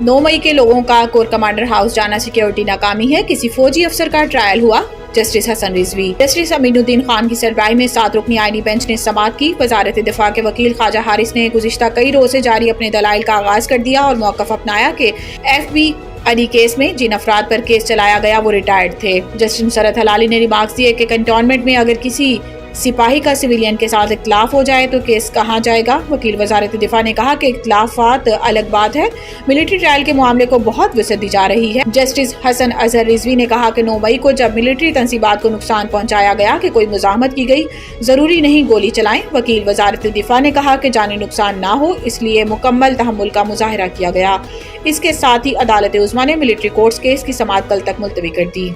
9 मई के लोगों का कोर कमांडर हाउस जाना सिक्योरिटी नाकामी है, किसी फौजी अफसर का ट्रायल हुआ। जस्टिस हसन रिजवी। जस्टिस अमीनुद्दीन खान की सरबराही में 7 रुकनी आईनी बेंच ने समाअत की। वजारत दिफा के वकील ख्वाजा हारिस ने गुज़िश्ता कई रोज से जारी अपने दलाइल का आगाज कर दिया और मौक़िफ़ अपनाया कि FB अली केस में जिन अफराद पर केस चलाया गया वो रिटायर्ड थे। जस्टिस नुसरत हलाली ने रिमार्क्स दिए कि कंटोनमेंट में अगर किसी सिपाही का सिविलियन के साथ इख्तिलाफ हो जाए तो केस कहाँ जाएगा। वकील वजारत दिफा ने कहा कि इख्तिलाफात अलग बात है, मिलिट्री ट्रायल के मामले को बहुत वसअत दी जा रही है। जस्टिस हसन अजहर रिजवी ने कहा कि 9 मई को जब मिलिट्री तंसीबात को नुकसान पहुंचाया गया कि कोई मुजाहमत की गई, जरूरी नहीं गोली चलाएं। वकील वजारत दिफा ने कहा कि जानी नुकसान ना हो इसलिए मुकम्मल तहम्मुल का मुजाहरा किया गया। इसके साथ ही अदालत उज़्मा ने मिलिट्री कोर्ट्स केस की समाअत कल तक मुलतवी कर दी।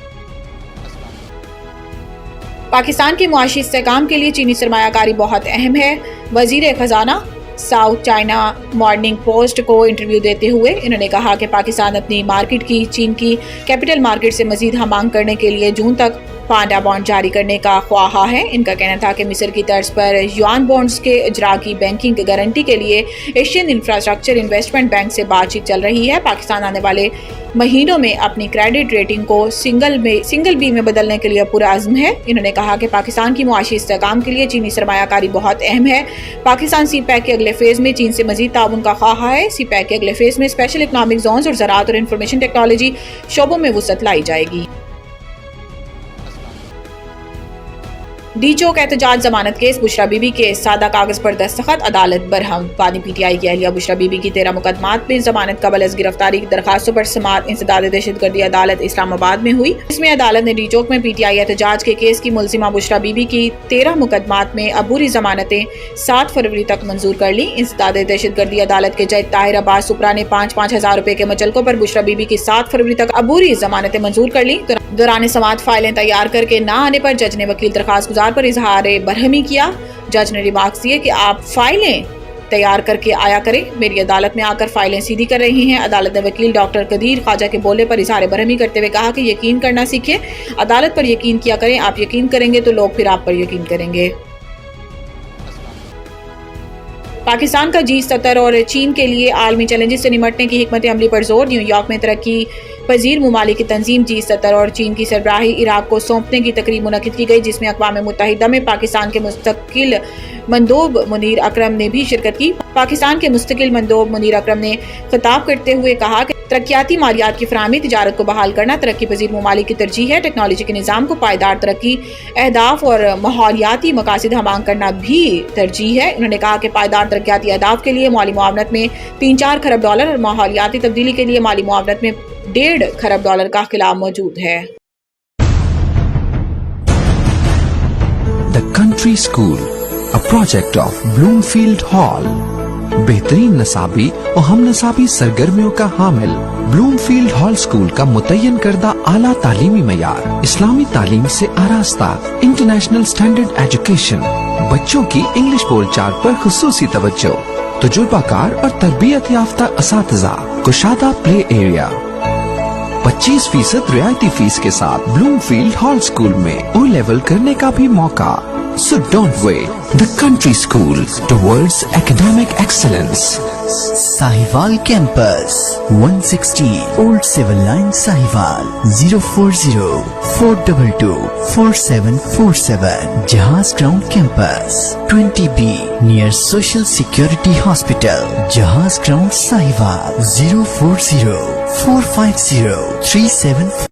पाकिस्तान के मुआशी इस्तेहकाम के लिए चीनी सरमायाकारी बहुत अहम है। वजीर खजाना साउथ चाइना मॉर्निंग पोस्ट को इंटरव्यू देते हुए इन्होंने कहा कि पाकिस्तान अपनी मार्केट की चीन की कैपिटल मार्केट से मजीद हम करने के लिए जून तक पांडा बॉन्ड जारी करने का ख्वाहा है। इनका कहना था कि मिस्र की तर्ज पर युआन बॉन्ड्स के इजरा की बैंकिंग गारंटी के लिए एशियन इंफ्रास्ट्रक्चर इन्वेस्टमेंट बैंक से बातचीत चल रही है। पाकिस्तान आने वाले महीनों में अपनी क्रेडिट रेटिंग को सिंगल बी में बदलने के लिए पूरा अज़्म है। इन्होंने कहा कि पाकिस्तान की मुआशी इस्तेहकाम के लिए चीनी सरमायाकारी बहुत अहम है। पाकिस्तान CPEC के अगले फेज में चीन से मजीद ताउन का ख्वाहा है। CPEC के अगले फेज में स्पेशल इकनॉमिक जोन्स और ज़राअत और इंफॉर्मेशन टेक्नोलॉजी शोबों में वुसअत लाई जाएगी। डी चौक एहतजाज जमानत केस, बुशरा बीबी के सादा कागज पर दस्तखत, अदालत बरहम। पानी PTI की अहलिया बुशरा बीबी की 13 मुकदमात में जमानत कबल अज़ गिरफ्तारी की दरखास्तों पर समाअत इंसदाद दहशतगर्दी अदालत इस्लामाबाद में हुई। इसमें अदालत ने डी चौक में PTI एहतजाज के केस की मुलजिमा बुशरा बीबी की 13 मुकदमात में अबूरी जमानतें 7 फरवरी तक मंजूर कर ली। इंसदाद दहशतगर्दी अदालत के जज ताहिर अब्बास सुपरा ने 5-5 हज़ार रुपए के मुचलकों पर बुशरा बीबी की 7 फरवरी तक अबूरी जमानतें मंजूर कर ली। दौरान समाअत फाइलें तैयार करके न आने पर जज ने वकील दरखास्त गुजार पर इजहार बरहमी किया। जज ने रिमार्क्स दिए कि आप फाइलें तैयार करके आया करें, मेरी अदालत में आकर फाइलें सीधी कर रही हैं। अदालत ने वकील डॉक्टर कदीर ख्वाजा के बोले पर इजहार बरहमी करते हुए कहा कि यकीन करना सीखिए, अदालत पर यकीन किया करें, आप यकीन करेंगे तो लोग फिर आप पर यकीन करेंगे। पाकिस्तान का G70 और चीन के लिए आलमी चैलेंजेस से निमटने की हिकमत अमली पर जोर। न्यूयॉर्क में तरक्की पजीर ममालिक की तंजीम G70 और चीन की सरबराही इराक को सौंपने की तकरीब मुनक्किद की गई, जिसमें अक़वाम मुत्तहिदा में पाकिस्तान के मुस्तकिल मंदूब मुनीर अकरम ने भी शिरकत की। पाकिस्तान के मुस्तकिल मंदूब मुनीर अकरम ने खिताब करते हुए कहा कि तरक्याती मालियात की फराहमी, तिजारत को बहाल करना तरक्की पजीर ममालिक की तरजीह है। टेक्नोलॉजी के निज़ाम को पायदार तरक्की अहदाफ और माहौलियाती मकासद हम करना भी तरजीह है। उन्होंने कहा कि पायदार तरक्याती अहदाफ के लिए माली मुआवनत में $3-4 खरब और माहौलियाती तब्दीली के लिए माली मुआवनत में $1.5 खरब का खिलाफ मौजूद है। The Country School, a project of Bloomfield Hall, बेहतरीन नसाबी और हम नसाबी सरगर्मियों का हामिल ब्लूमफील्ड हॉल स्कूल का मुतय्यन करदा आला तालीमी मयार, इस्लामी तालीम से आरास्ता, इंटरनेशनल स्टैंडर्ड एजुकेशन, बच्चों की इंग्लिश बोलचाल पर खुसूसी तवज्जो, तजुर्बाकार और तरबियत याफ्ता असातिज़ा, कुशादा प्ले एरिया, 25% रियायती फीस के साथ ब्लूमफील्ड हॉल स्कूल में O लेवल करने का भी मौका। So don't wait. The Country School towards academic excellence. Sahiwal Campus, 160 Old Civil Line, Sahiwal, 040-422-4747. Jahaz Ground Campus, 20B near Social Security Hospital, Jahaz Ground, Sahiwal, 040-450-37